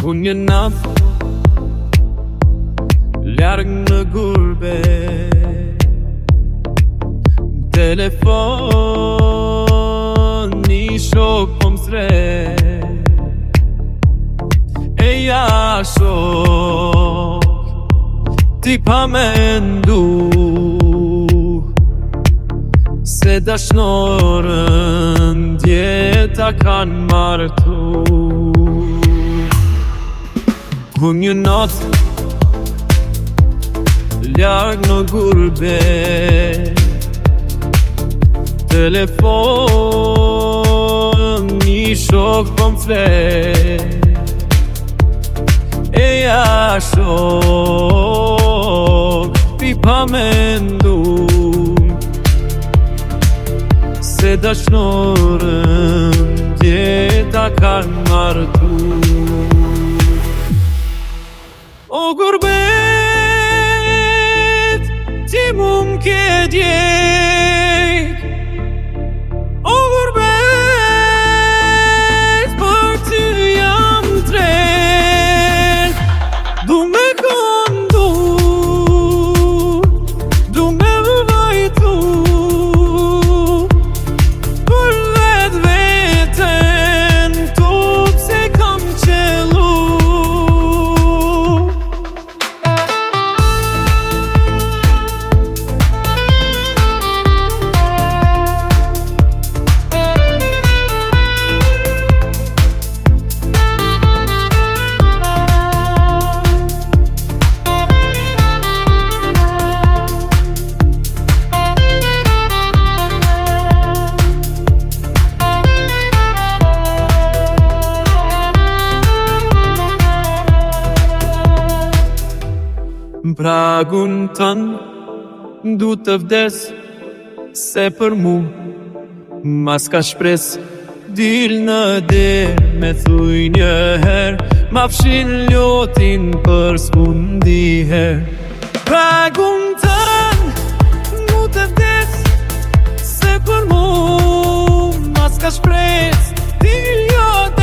Unë një natë larg në gurbe, telefon një shok po m'sre, e ja shok ti pa mendu se dashnorën djeta kanë martu. Ku një natë larg në gurbe, telefon një shok po m'fle, e ja shok ti pa mendu se dashnorën djeta kanë martu. O gurbet, ti mu m'ke djek, o gurbet, për ty jam tren. Du me këndu, du me vajtu, për vet veten tu pse kam qelu. Pragun tënë du të vdes, se për mu mas ka shpres. Dil në der me thuj njëher, ma fshin ljotin për s'mundiher. Pragun tënë du të vdes, se për mu mas ka shpres. Dil ljotin